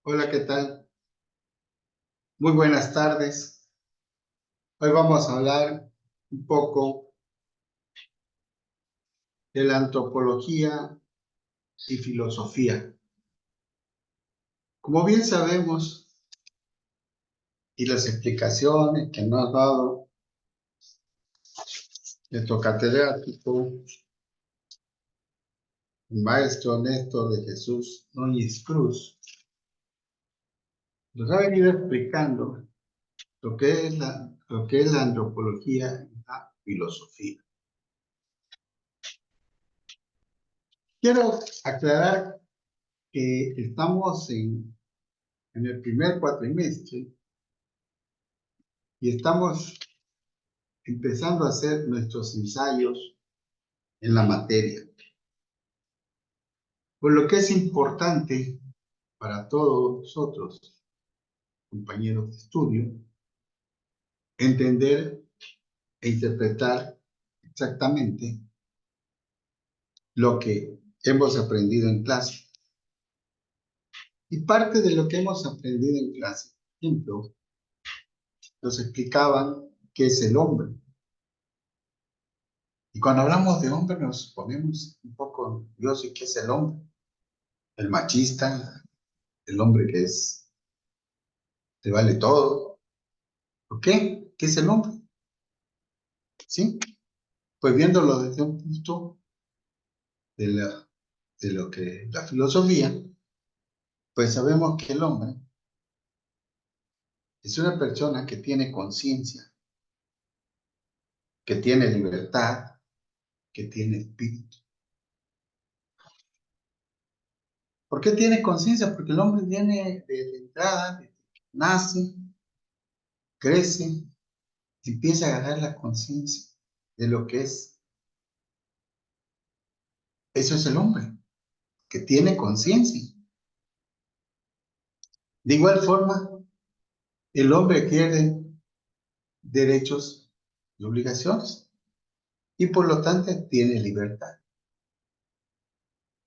Hola, ¿qué tal? Muy buenas tardes. Hoy vamos a hablar un poco de la antropología y filosofía. Como bien sabemos, y las explicaciones que nos ha dado nuestro catedrático, el maestro Néstor de Jesús Núñez Cruz, nos ha venido explicando lo que es la antropología y la filosofía. Quiero aclarar que estamos en el primer cuatrimestre y estamos empezando a hacer nuestros ensayos en la materia. Por lo que es importante para todos nosotros, compañeros de estudio, entender e interpretar exactamente lo que hemos aprendido en clase. Y parte de lo que hemos aprendido en clase, por ejemplo, nos explicaban qué es el hombre. Y cuando hablamos de hombre nos ponemos un poco curiosos, ¿qué es el hombre? El machista, el hombre que te vale todo. ¿Por qué? ¿Qué es el hombre? ¿Sí? Pues viéndolo desde un punto de, de lo que la filosofía, pues sabemos que el hombre es una persona que tiene conciencia, que tiene libertad, que tiene espíritu. ¿Por qué tiene conciencia? Porque el hombre viene de entrada, nace, crece, empieza a agarrar la conciencia de lo que es. Eso es el hombre, que tiene conciencia. De igual forma, el hombre quiere derechos y obligaciones y por lo tanto tiene libertad.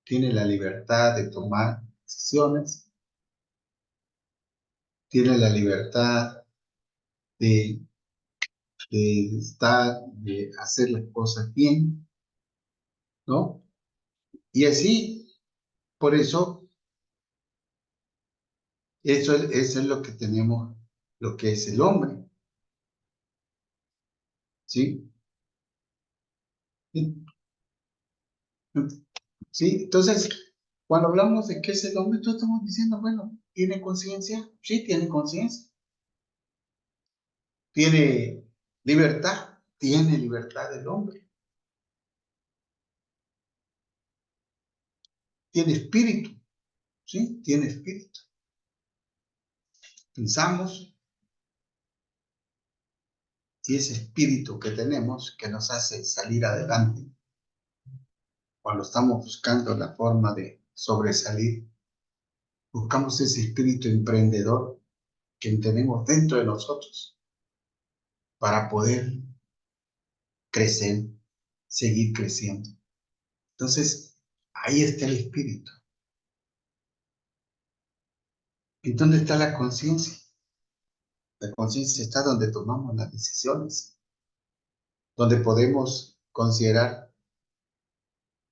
Tiene la libertad de tomar decisiones, tiene la libertad de, de hacer las cosas bien, ¿no? Y así, por eso es lo que tenemos, lo que es el hombre, ¿sí? ¿Sí? Entonces, cuando hablamos de qué es el hombre, todos estamos diciendo, bueno, ¿tiene conciencia? Sí, tiene conciencia. ¿Tiene libertad? Tiene libertad el hombre. ¿Tiene espíritu? Sí, tiene espíritu. Pensamos y ese espíritu que tenemos que nos hace salir adelante cuando estamos buscando la forma de sobresalir, buscamos ese espíritu emprendedor que tenemos dentro de nosotros para poder crecer, seguir creciendo. Entonces, ahí está el espíritu. ¿Y dónde está la conciencia? La conciencia está donde tomamos las decisiones, donde podemos considerar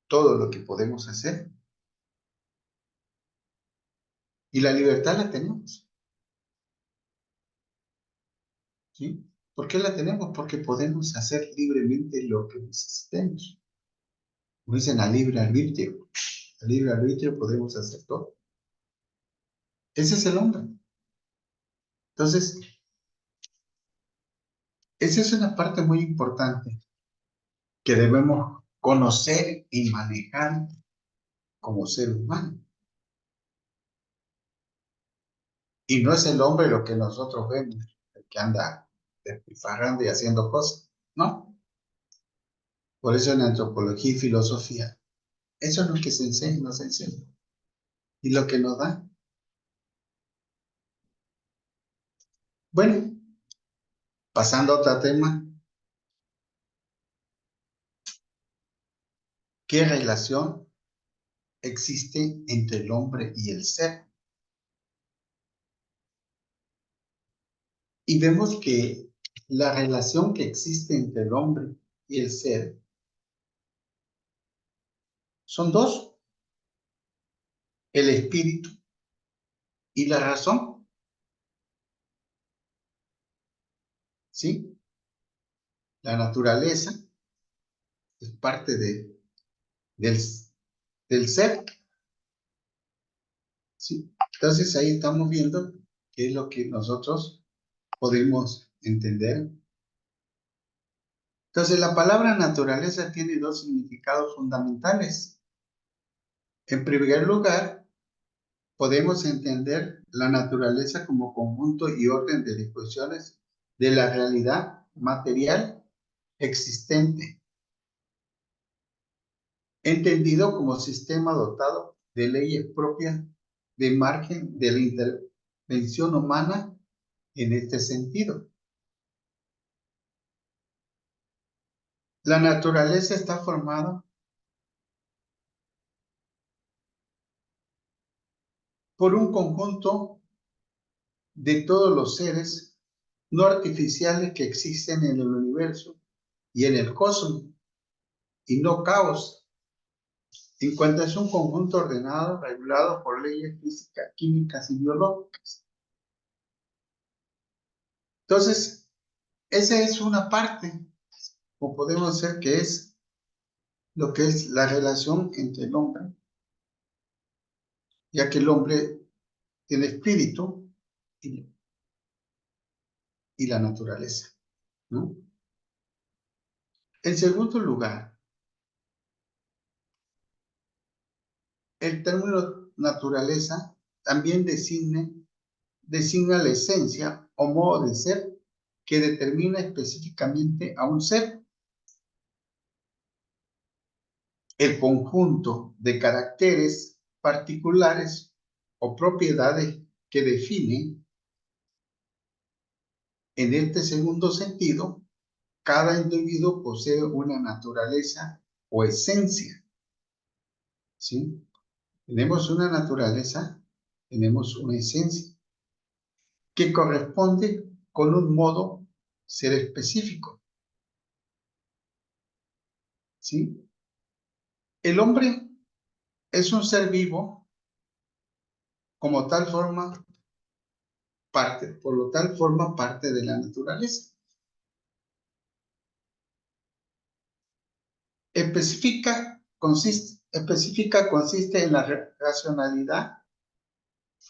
todo lo que podemos hacer. Y la libertad la tenemos, ¿sí? ¿Por qué la tenemos? Porque podemos hacer libremente lo que necesitemos. Como dicen, a libre arbitrio. A libre arbitrio podemos hacer todo. Ese es el hombre. Entonces, esa es una parte muy importante que debemos conocer y manejar como ser humano. Y no es el hombre lo que nosotros vemos, el que anda despilfarrando y haciendo cosas, ¿no? Por eso en antropología y filosofía, eso es lo que se enseña, nos enseña. Y lo que nos da. Bueno, pasando a otro tema, ¿qué relación existe entre el hombre y el ser? Y vemos que la relación que existe entre el hombre y el ser son dos, el espíritu y la razón, ¿sí? La naturaleza es parte del, del ser, ¿sí? Entonces ahí estamos viendo qué es lo que nosotros podemos entender. Entonces la palabra naturaleza tiene dos significados fundamentales. En primer lugar, podemos entender la naturaleza como conjunto y orden de disposiciones de la realidad material existente, entendido como sistema dotado de leyes propias de margen de la intervención humana en este sentido. La naturaleza está formada por un conjunto de todos los seres no artificiales que existen en el universo y en el cosmos, y no caos, en cuanto es un conjunto ordenado, regulado por leyes físicas, químicas y biológicas. Entonces, esa es una parte, o podemos decir que es lo que es la relación entre el hombre, ya que el hombre tiene espíritu y, y la naturaleza, ¿no? En segundo lugar, el término naturaleza también designa la esencia o modo de ser que determina específicamente a un ser. El conjunto de caracteres particulares o propiedades que define, en este segundo sentido, cada individuo posee una naturaleza o esencia, ¿sí? Tenemos una naturaleza, tenemos una esencia que corresponde con un modo ser específico, ¿sí? El hombre es un ser vivo, como tal forma parte, por lo tal forma parte de la naturaleza. Específica consiste en la racionalidad,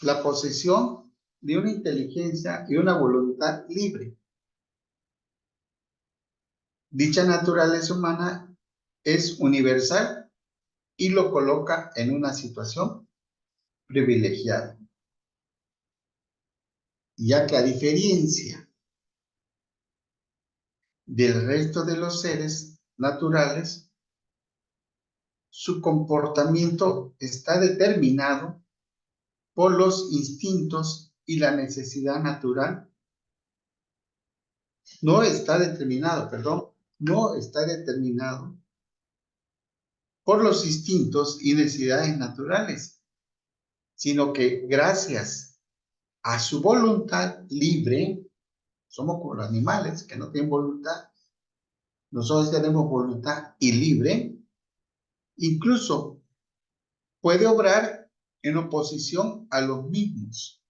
la posesión de una inteligencia y una voluntad libre. Dicha naturaleza humana es universal y lo coloca en una situación privilegiada, ya que a diferencia del resto de los seres naturales, su comportamiento está determinado por los instintos y la necesidad natural. No está determinado por los instintos y necesidades naturales, sino que gracias a su voluntad libre, somos como los animales que no tienen voluntad, nosotros tenemos voluntad y libre, incluso puede obrar en oposición a los mismos.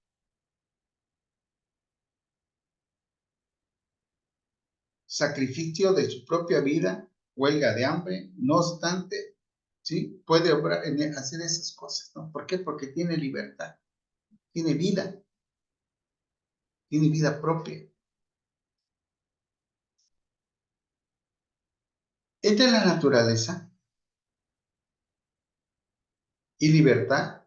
Sacrificio de su propia vida, huelga de hambre, no obstante, ¿sí? Puede obrar hacer esas cosas, ¿no? ¿Por qué? Porque tiene libertad, tiene vida propia. Entre la naturaleza y libertad,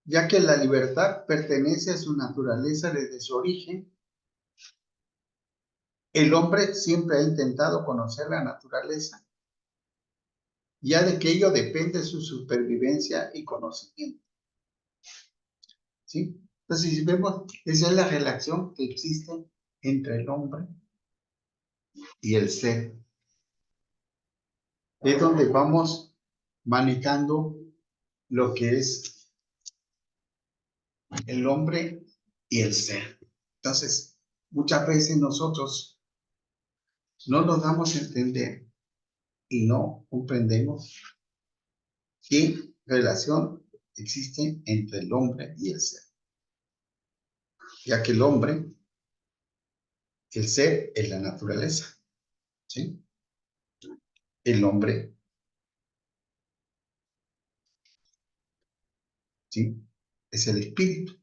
ya que la libertad pertenece a su naturaleza desde su origen, el hombre siempre ha intentado conocer la naturaleza, ya de que ello depende su supervivencia y conocimiento, ¿sí? Entonces, si vemos, esa es la relación que existe entre el hombre y el ser. Es donde vamos manejando lo que es el hombre y el ser. Entonces, muchas veces nosotros no nos damos a entender y no comprendemos qué relación existe entre el hombre y el ser. Ya que el hombre, el ser es la naturaleza, ¿sí? El hombre, ¿sí? Es el espíritu.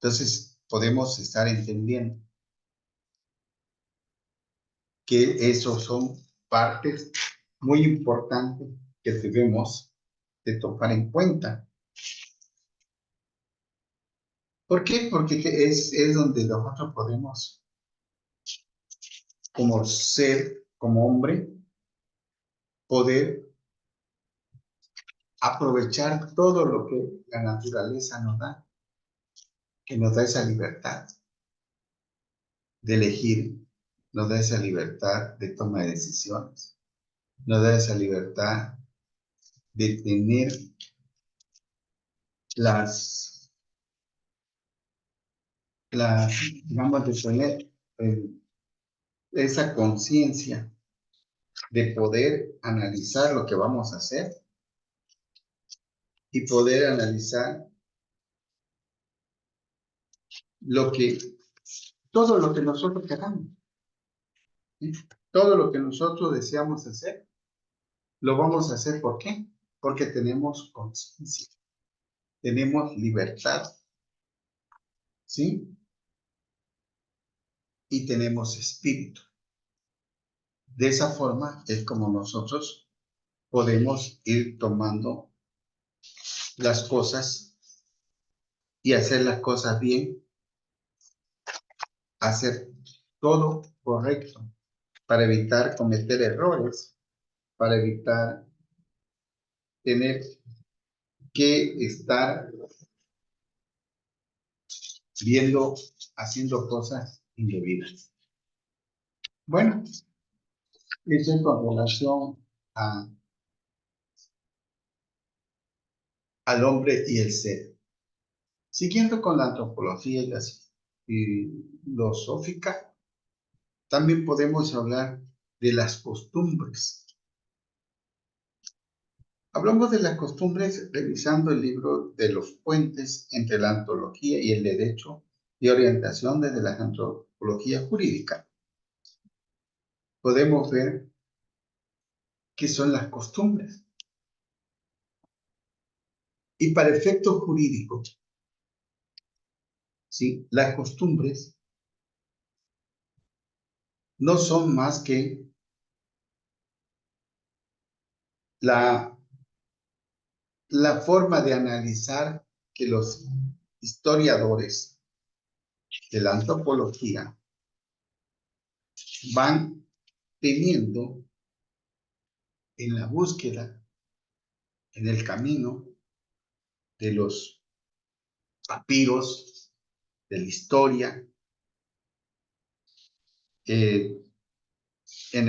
Entonces, podemos estar entendiendo que esos son partes muy importantes que debemos de tomar en cuenta. ¿Por qué? Porque es donde nosotros podemos, como ser, como hombre, poder aprovechar todo lo que la naturaleza nos da, que nos da esa libertad de elegir, nos da esa libertad de toma de decisiones, nos da esa libertad de tener las, digamos, de tener esa conciencia de poder analizar lo que vamos a hacer y poder analizar lo que, todo lo que nosotros queramos, ¿sí? Todo lo que nosotros deseamos hacer, lo vamos a hacer. ¿Por qué? Porque tenemos conciencia, tenemos libertad, ¿sí? Y tenemos espíritu. De esa forma es como nosotros podemos ir tomando las cosas y hacer las cosas bien, hacer todo correcto para evitar cometer errores, para evitar tener que estar viendo, haciendo cosas indebidas. Bueno, eso es con relación a, al hombre y el ser. Siguiendo con la antropología y la filosófica, también podemos hablar de las costumbres. Hablamos de las costumbres revisando el libro de los puentes entre la antropología y el derecho de orientación desde la antropología jurídica. Podemos ver qué son las costumbres. Y para efectos jurídicos, ¿sí? Las costumbres no son más que la, la forma de analizar que los historiadores de la antropología van teniendo en la búsqueda, en el camino de los papiros, de la historia, eh, en,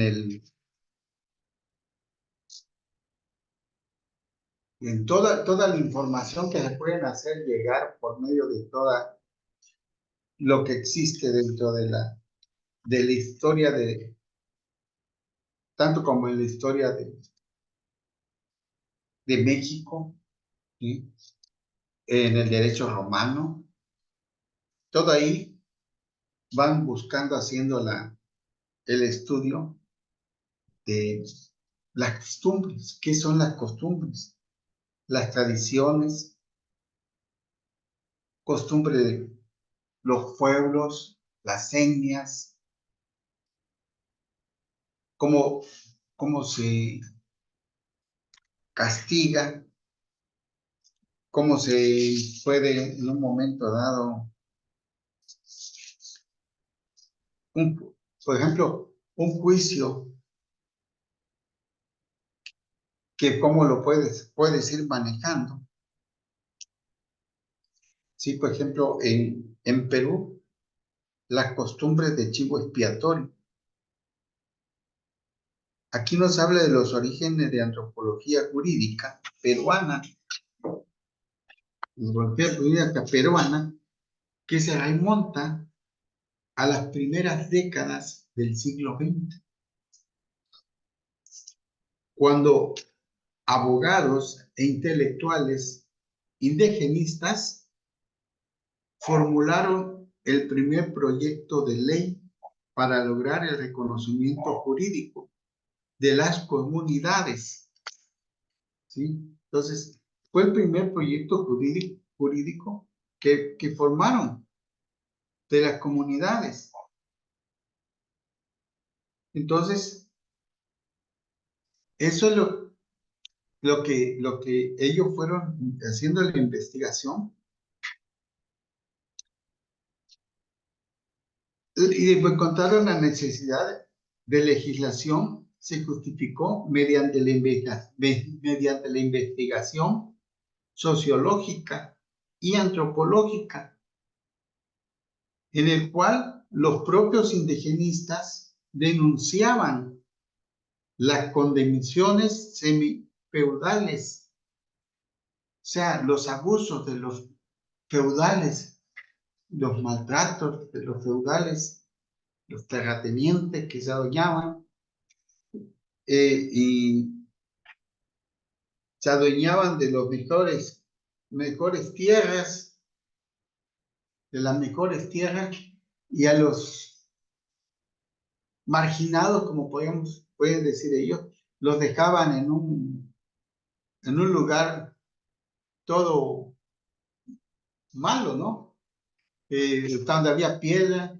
en toda la información que se pueden hacer llegar por medio de toda lo que existe dentro de la historia tanto como en la historia de México, ¿sí? En el derecho romano, todo ahí van buscando, haciendo el estudio de las costumbres. ¿Qué son las costumbres? Las tradiciones, costumbres de los pueblos, las etnias, cómo, cómo se castiga, cómo se puede en un momento dado, por ejemplo, un juicio, que cómo lo puedes ir manejando. Sí, por ejemplo, en Perú, las costumbres de chivo expiatorio. Aquí nos habla de los orígenes de antropología jurídica peruana, antropología jurídica peruana, que se remonta a las primeras décadas del siglo XX, cuando abogados e intelectuales indigenistas formularon el primer proyecto de ley para lograr el reconocimiento jurídico de las comunidades, ¿sí? Entonces, fue el primer proyecto jurídico que formaron de las comunidades. Entonces, eso es lo que ellos fueron haciendo la investigación y encontraron la necesidad de legislación, se justificó mediante mediante la investigación sociológica y antropológica, en el cual los propios indigenistas denunciaban las condiciones semifeudales, o sea, los abusos de los feudales, los maltratos de los feudales, los terratenientes que se adueñaban y se adueñaban de los mejores tierras, de las mejores tierras, y a los marginados, como pueden decir ellos, los dejaban en un lugar todo malo, ¿no? Donde había piedra,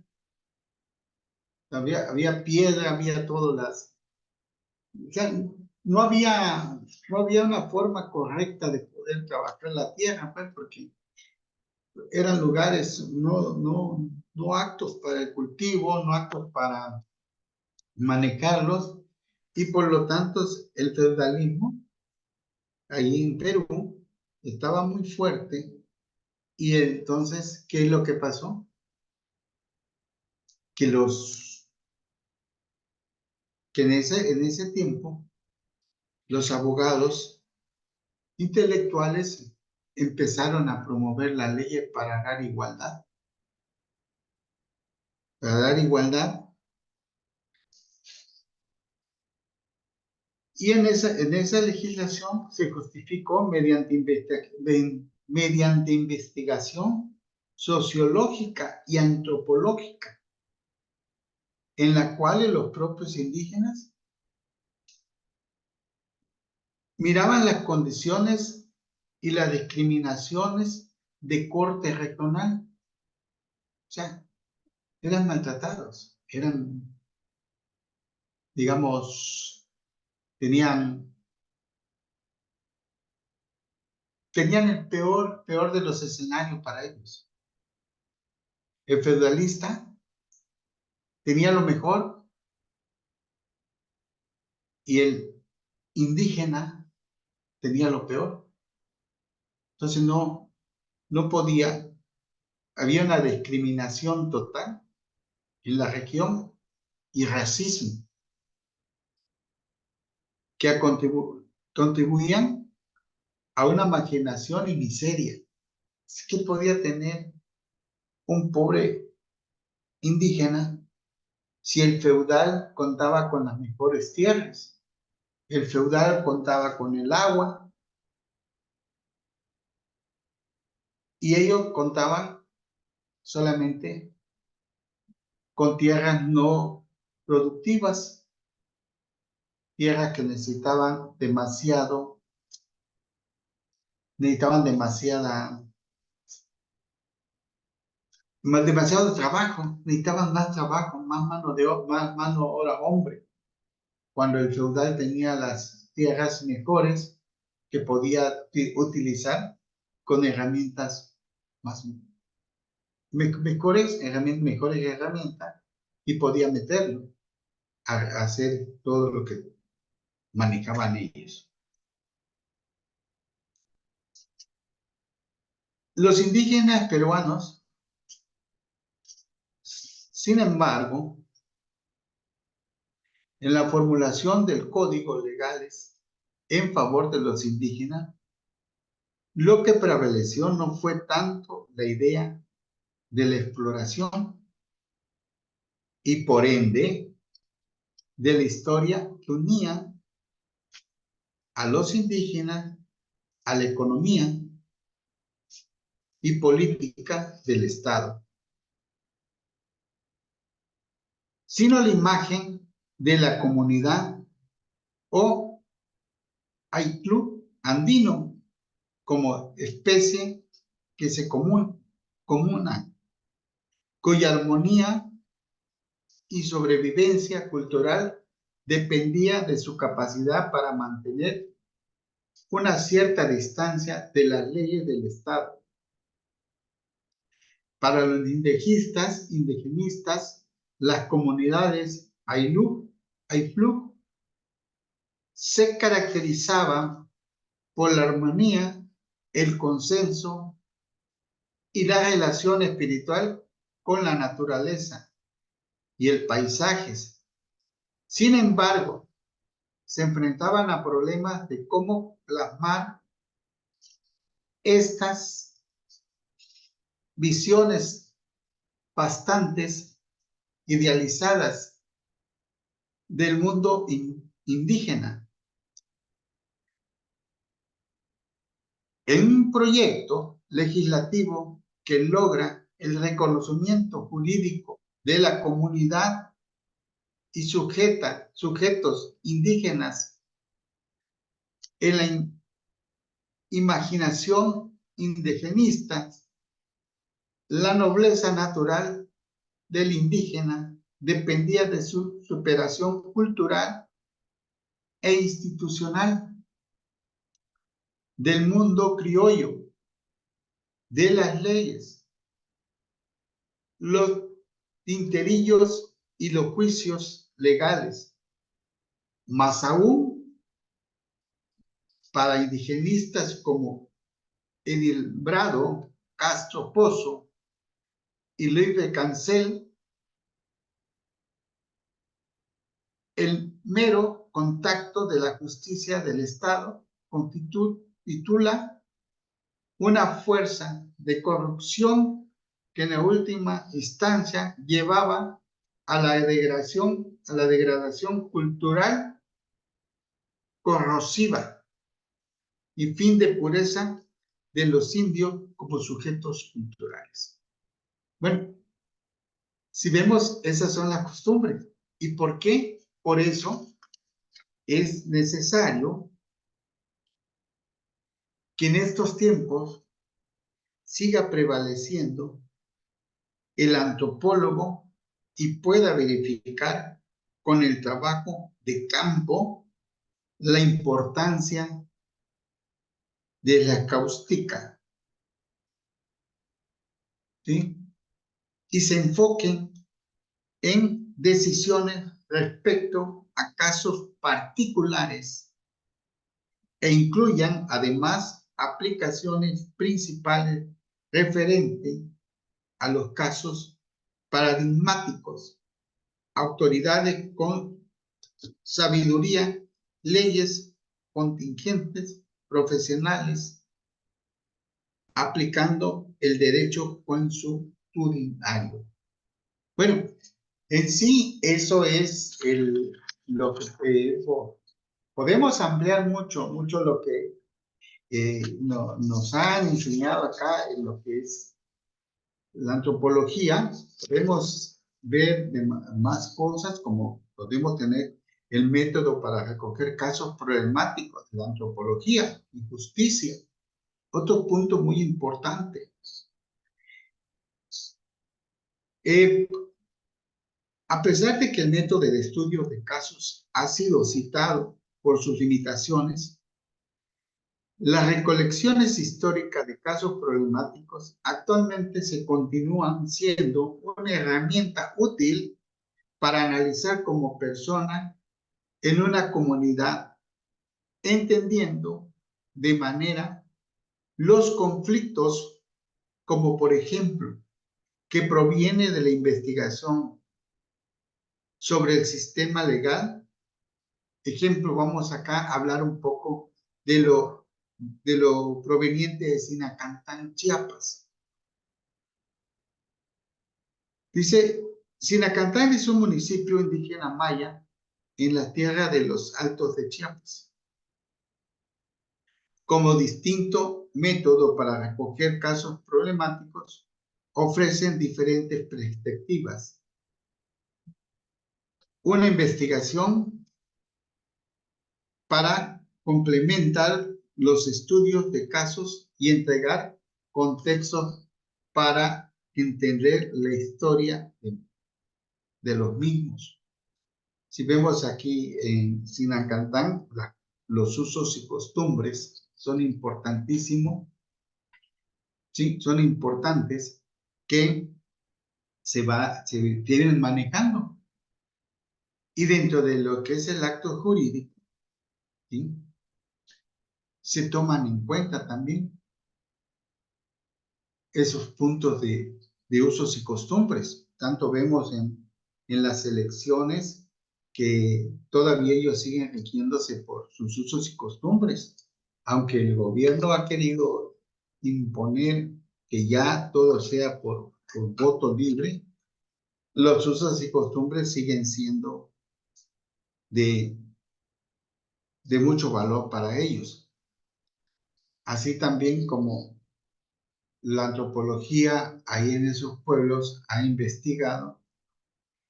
había todas las... O sea, no había una forma correcta de poder trabajar la tierra, pues, porque eran lugares no aptos para el cultivo, no aptos para manejarlos, y por lo tanto el feudalismo ahí en Perú estaba muy fuerte. Y entonces, ¿qué es lo que pasó? Que en ese tiempo los abogados intelectuales empezaron a promover las leyes para dar igualdad, y en esa legislación se justificó mediante investigación sociológica y antropológica, en la cual los propios indígenas miraban las condiciones y las discriminaciones de corte regional. O sea, eran maltratados, digamos, tenían, tenían el peor de los escenarios para ellos. El feudalista tenía lo mejor y el indígena tenía lo peor. Entonces no podía, había una discriminación total en la región y racismo que contribuían a una marginación y miseria. ¿Qué podía tener un pobre indígena si el feudal contaba con las mejores tierras? El feudal contaba con el agua y ellos contaban solamente con tierras no productivas, tierras que necesitaban demasiado trabajo, necesitaban más trabajo, más mano obra hombre, cuando el feudal tenía las tierras mejores que podía utilizar con herramientas más mejores herramientas, y podía meterlo a hacer todo lo que manejaban ellos. Los indígenas peruanos, sin embargo, en la formulación del código legales en favor de los indígenas, lo que prevaleció no fue tanto la idea de la exploración y por ende de la historia que unía a los indígenas a la economía y política del Estado, sino la imagen de la comunidad o hay club andino como especie que se comuna, cuya armonía y sobrevivencia cultural dependía de su capacidad para mantener una cierta distancia de las leyes del Estado. Para los indigenistas, las comunidades Aylú, Ayflug se caracterizaban por la armonía, el consenso y la relación espiritual con la naturaleza y el paisaje. Sin embargo, se enfrentaban a problemas de cómo plasmar estas visiones bastantes idealizadas del mundo indígena. En un proyecto legislativo que logra el reconocimiento jurídico de la comunidad y sujetos indígenas en la imaginación indigenista, la nobleza natural del indígena dependía de su superación cultural e institucional del mundo criollo, de las leyes, los tinterillos y los juicios legales. Más aún, para indigenistas como Edilbrado Castro Pozo y Luis de Cancel, el mero contacto de la justicia del Estado titula una fuerza de corrupción que en la última instancia llevaba a la degradación cultural corrosiva y fin de pureza de los indios como sujetos culturales. Bueno, si vemos, esas son las costumbres. ¿Y por qué? Por eso es necesario que en estos tiempos siga prevaleciendo el antropólogo y pueda verificar con el trabajo de campo la importancia de la cáustica, ¿sí? Y se enfoquen en decisiones respecto a casos particulares e incluyan además aplicaciones principales referentes a los casos paradigmáticos, autoridades con sabiduría, leyes contingentes, profesionales, aplicando el derecho consuetudinario. Bueno, en sí eso es lo que podemos ampliar mucho lo que nos han enseñado acá en lo que es la antropología. Podemos ver más cosas, como podemos tener el método para recoger casos problemáticos de la antropología y justicia. Otro punto muy importante. A pesar de que el método de estudio de casos ha sido citado por sus limitaciones, las recolecciones históricas de casos problemáticos actualmente se continúan siendo una herramienta útil para analizar como persona en una comunidad, entendiendo de manera los conflictos, como por ejemplo, que proviene de la investigación sobre el sistema legal. Ejemplo, vamos acá a hablar un poco de lo proveniente de Sinacantán, Chiapas. Dice, Sinacantán es un municipio indígena maya en la tierra de los Altos de Chiapas. Como distinto método para recoger casos problemáticos, ofrecen diferentes perspectivas. Una investigación para complementar los estudios de casos y entregar contextos para entender la historia de los mismos. Si vemos aquí en Sinacantán, los usos y costumbres son importantísimos, ¿sí? Son importantes que se vienen manejando. Y dentro de lo que es el acto jurídico, ¿sí? Se toman en cuenta también esos puntos de usos y costumbres. Tanto vemos en las elecciones que todavía ellos siguen rigiéndose por sus usos y costumbres, aunque el gobierno ha querido imponer que ya todo sea por voto libre, los usos y costumbres siguen siendo de, de mucho valor para ellos. Así también como la antropología ahí en esos pueblos ha investigado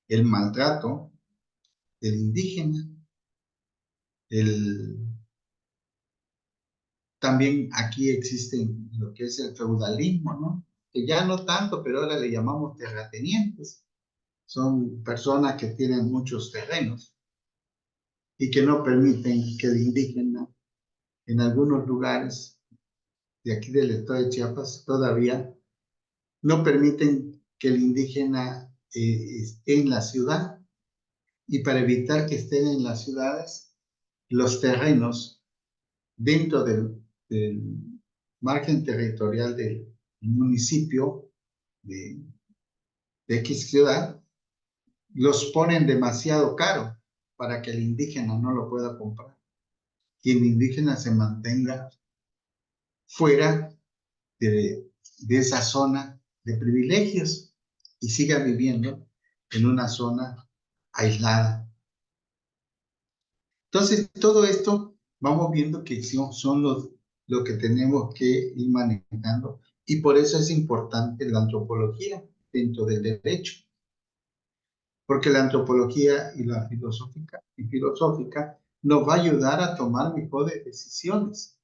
el maltrato del indígena, el, también aquí existe lo que es el feudalismo, ¿no? Que ya no tanto, pero ahora le llamamos terratenientes. Son personas que tienen muchos terrenos y que no permiten que el indígena en algunos lugares de aquí del estado de Chiapas todavía no permiten que el indígena esté en la ciudad, y para evitar que estén en las ciudades, los terrenos dentro del margen territorial del municipio de X ciudad, los ponen demasiado caro para que el indígena no lo pueda comprar y el indígena se mantenga fuera de esa zona de privilegios y siga viviendo en una zona aislada. Entonces, todo esto vamos viendo que son lo que tenemos que ir manejando y por eso es importante la antropología dentro del derecho, porque la antropología y la filosófica nos va a ayudar a tomar mejores decisiones.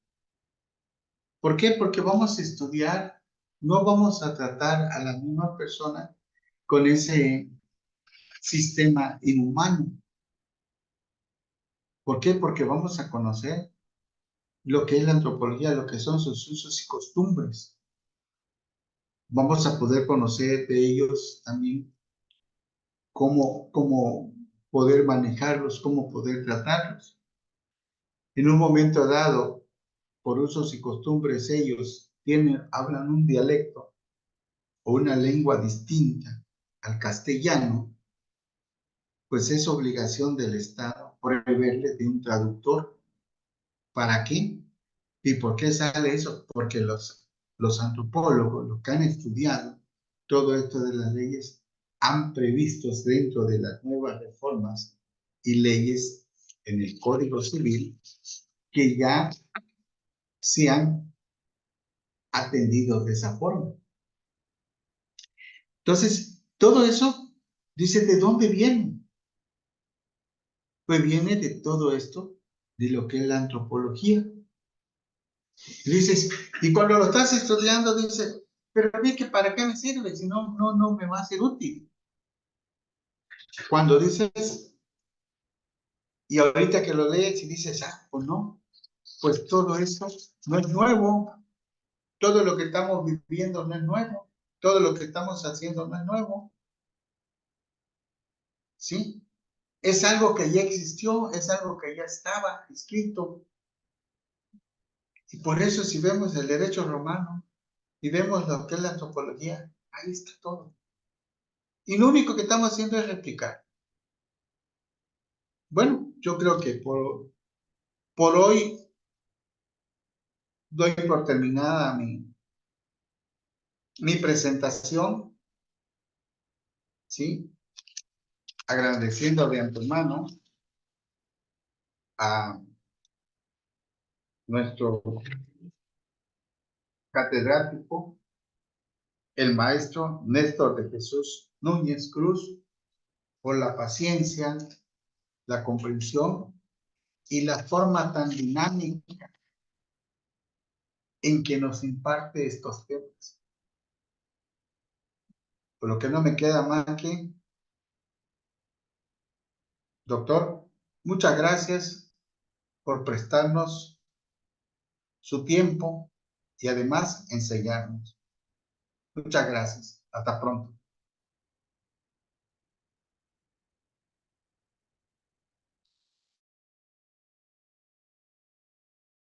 ¿Por qué? Porque vamos a estudiar, no vamos a tratar a la misma persona con ese sistema inhumano. ¿Por qué? Porque vamos a conocer lo que es la antropología, lo que son sus usos y costumbres. Vamos a poder conocer de ellos también cómo poder manejarlos, cómo poder tratarlos. En un momento dado, por usos y costumbres, ellos hablan un dialecto o una lengua distinta al castellano, pues es obligación del Estado proveerle de un traductor. ¿Para qué? ¿Y por qué sale eso? Porque los antropólogos, los que han estudiado todo esto de las leyes, han previsto dentro de las nuevas reformas y leyes en el Código Civil que ya se han atendido de esa forma. Entonces, todo eso, dice, ¿de dónde viene? Pues viene de todo esto, de lo que es la antropología. Y dices, y cuando lo estás estudiando, dices, pero a mí que para qué me sirve si no me va a ser útil. Cuando dices, y ahorita que lo lees y dices, pues no, pues todo eso no es nuevo, todo lo que estamos viviendo no es nuevo, todo lo que estamos haciendo no es nuevo, ¿sí? Es algo que ya existió, es algo que ya estaba escrito. Y por eso si vemos el derecho romano y vemos lo que es la antropología, ahí está todo. Y lo único que estamos haciendo es replicar. Bueno, yo creo que por hoy doy por terminada mi presentación. ¿sí? Agradeciendo de antemano a nuestro catedrático, el maestro Néstor de Jesús Núñez Cruz, por la paciencia, la comprensión y la forma tan dinámica en que nos imparte estos temas. Por lo que no me queda más que, doctor, muchas gracias por prestarnos su tiempo y además enseñarnos. Muchas gracias. Hasta pronto.